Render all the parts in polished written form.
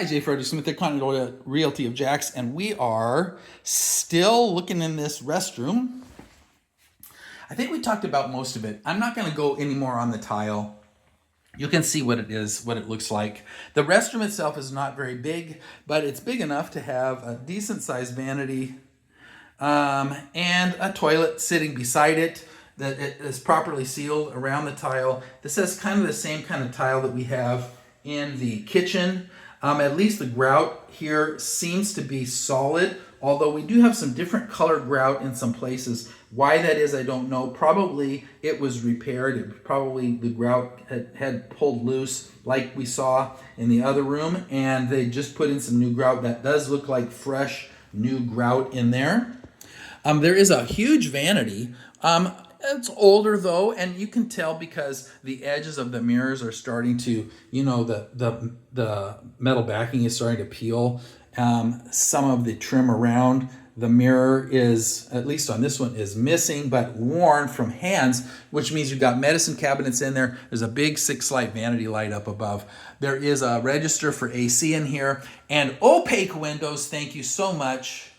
Hi, Jay Frederick Smith, the Continental Realty of Jax, and we are still looking in this restroom. I think we talked about most of it. I'm not going to go any more on the tile. You can see what it is, what it looks like. The restroom itself is not very big, but it's big enough to have a decent sized vanity and a toilet sitting beside it that it is properly sealed around the tile. This has kind of the same kind of tile that we have in the kitchen. At least the grout here seems to be solid, although we do have some different colored grout in some places. Why that is, I don't know. Probably it was repaired. Probably the grout had pulled loose like we saw in the other room, and they just put in some new grout. That does look like fresh new grout in there. There is a huge vanity. It's older though, and you can tell because the edges of the mirrors are starting to, the metal backing is starting to peel. Some of the trim around the mirror is, at least on this one, is missing but worn from hands, which means you've got medicine cabinets in there. There's a big 6-light vanity light up above. There is a register for AC in here and opaque windows. Thank you so much.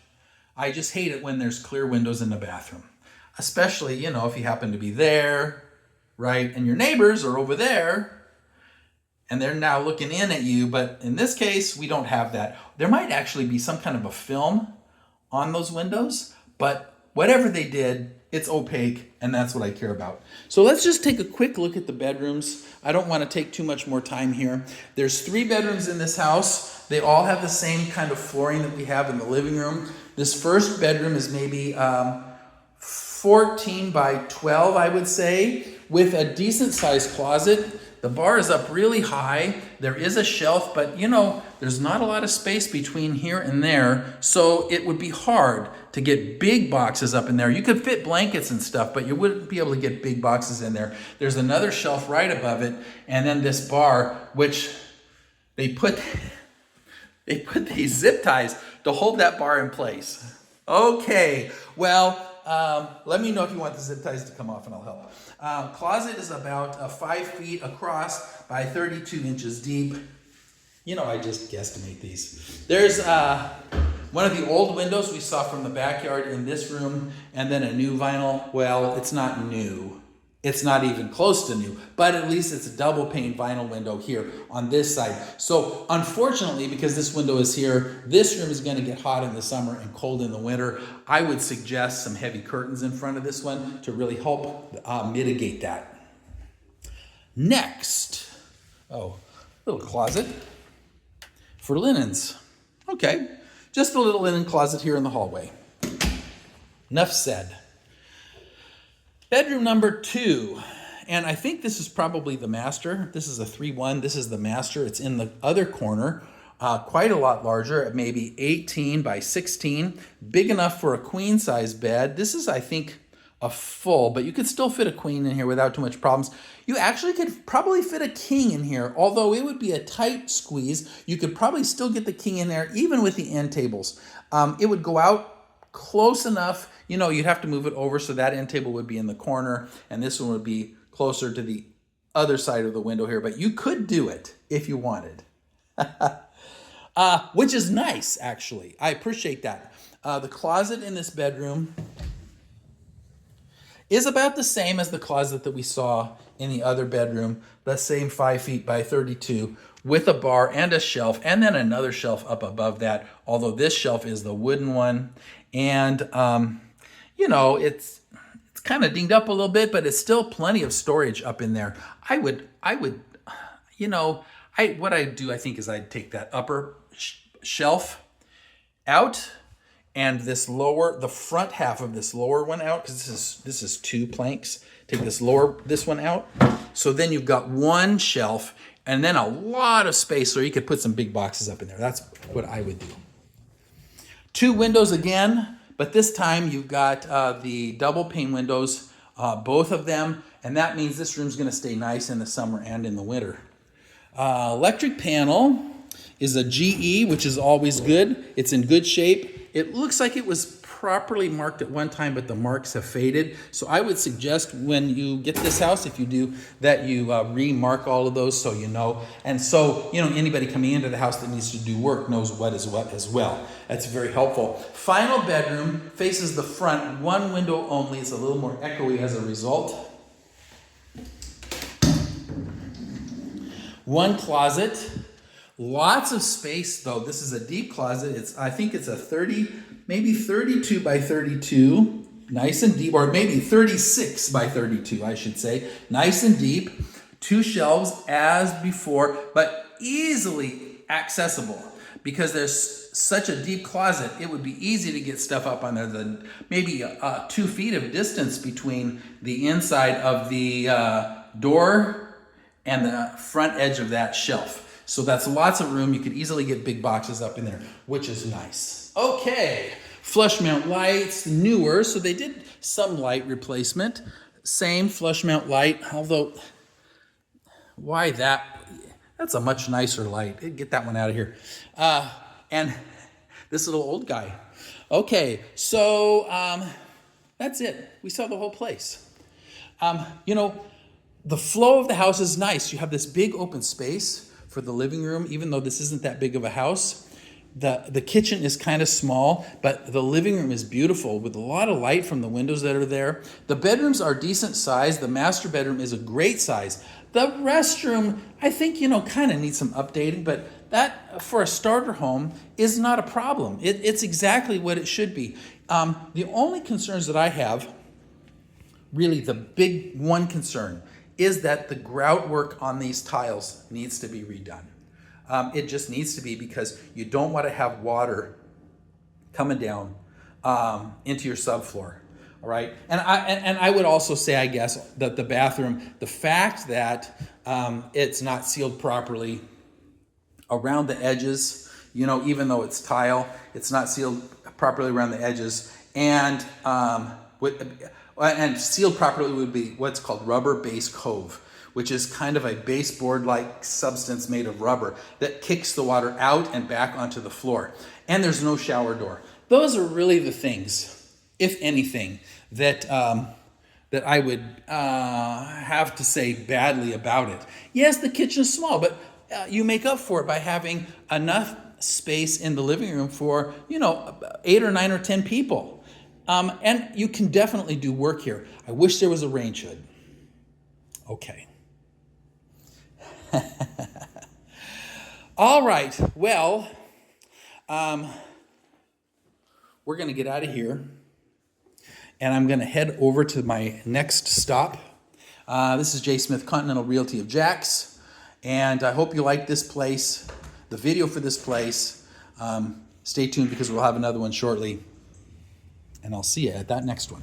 I just hate it when there's clear windows in the bathroom. Especially, if you happen to be there, right? And your neighbors are over there and they're now looking in at you. But in this case, we don't have that. There might actually be some kind of a film on those windows, but whatever they did, it's opaque, and that's what I care about. So let's just take a quick look at the bedrooms. I don't want to take too much more time here. There's 3 bedrooms in this house. They all have the same kind of flooring that we have in the living room. This first bedroom is maybe 14 by 12, I would say, with a decent sized closet. The bar is up really high. There is a shelf, but there's not a lot of space between here and there, so it would be hard to get big boxes up in there. You could fit blankets and stuff, but you wouldn't be able to get big boxes in there. There's another shelf right above it, and then this bar, which they put these zip ties to hold that bar in place. Okay, well, let me know if you want the zip ties to come off and I'll help. Closet is about 5 feet across by 32 inches deep. I just guesstimate these. There's one of the old windows we saw from the backyard in this room, and then a new vinyl. Well, it's not new. It's not even close to new, but at least it's a double pane vinyl window here on this side. So unfortunately, because this window is here, this room is going to get hot in the summer and cold in the winter. I would suggest some heavy curtains in front of this one to really help mitigate that. Next, little closet for linens. Okay, just a little linen closet here in the hallway. Enough said. Bedroom number 2, and I think this is probably the master. This is a 3-1. This is the master. It's in the other corner, quite a lot larger, maybe 18 by 16, big enough for a queen size bed. This is, I think, a full, but you could still fit a queen in here without too much problems. You actually could probably fit a king in here, although it would be a tight squeeze. You could probably still get the king in there, even with the end tables. It would go out close enough. You'd have to move it over so that end table would be in the corner and this one would be closer to the other side of the window here, but you could do it if you wanted. Which is nice, actually. I appreciate that. The closet in this bedroom is about the same as the closet that we saw in the other bedroom, the same 5 feet by 32 with a bar and a shelf, and then another shelf up above that, although this shelf is the wooden one. And it's kind of dinged up a little bit, but it's still plenty of storage up in there. What I'd do, I think, is I'd take that upper shelf out and the front half of this lower one out, because this is 2 planks. Take this one out. So then you've got one shelf and then a lot of space so you could put some big boxes up in there. That's what I would do. 2 windows again, but this time you've got the double pane windows, both of them, and that means this room's going to stay nice in the summer and in the winter. Electric panel is a GE, which is always good. It's in good shape. It looks like it was properly marked at one time, but the marks have faded. So I would suggest when you get this house, if you do, that you remark all of those so you know. And so, you know, anybody coming into the house that needs to do work knows what is what as well. That's very helpful. Final bedroom faces the front, one window only. It's a little more echoey as a result. One closet. Lots of space though. This is a deep closet. I think it's a 30, maybe 32 by 32. Nice and deep, or maybe 36 by 32, I should say. Nice and deep. 2 shelves as before, but easily accessible because there's such a deep closet. It would be easy to get stuff up on there. Maybe 2 feet of distance between the inside of the door and the front edge of that shelf. So that's lots of room. You could easily get big boxes up in there, which is nice. Okay, flush mount lights, newer. So they did some light replacement. Same flush mount light, although why that? That's a much nicer light. Get that one out of here. And this little old guy. Okay, so that's it. We saw the whole place. You know, the flow of the house is nice. You have this big open space for the living room, even though this isn't that big of a house. The kitchen is kind of small, but the living room is beautiful with a lot of light from the windows that are there. The bedrooms are decent size. The master bedroom is a great size. The restroom, I think, you know, kind of needs some updating, but that for a starter home is not a problem. It's exactly what it should be. The only concerns that I have, really the big one concern, is that the grout work on these tiles needs to be redone. It just needs to be, because you don't want to have water coming down into your subfloor. All right, and I would also say, I guess, that the bathroom, the fact that it's not sealed properly around the edges, you know, even though it's tile, it's not sealed properly around the edges, and sealed properly would be what's called rubber base cove, which is kind of a baseboard-like substance made of rubber that kicks the water out and back onto the floor. And there's no shower door. Those are really the things, if anything, that I would have to say badly about it. Yes, the kitchen is small, but you make up for it by having enough space in the living room for, you know, 8 or 9 or 10 people. And you can definitely do work here. I wish there was a range hood. Okay. All right. Well, we're going to get out of here, and I'm going to head over to my next stop. This is Jay Smith, Continental Realty of Jax, and I hope you like this place, the video for this place. Stay tuned, because we'll have another one shortly. And I'll see you at that next one.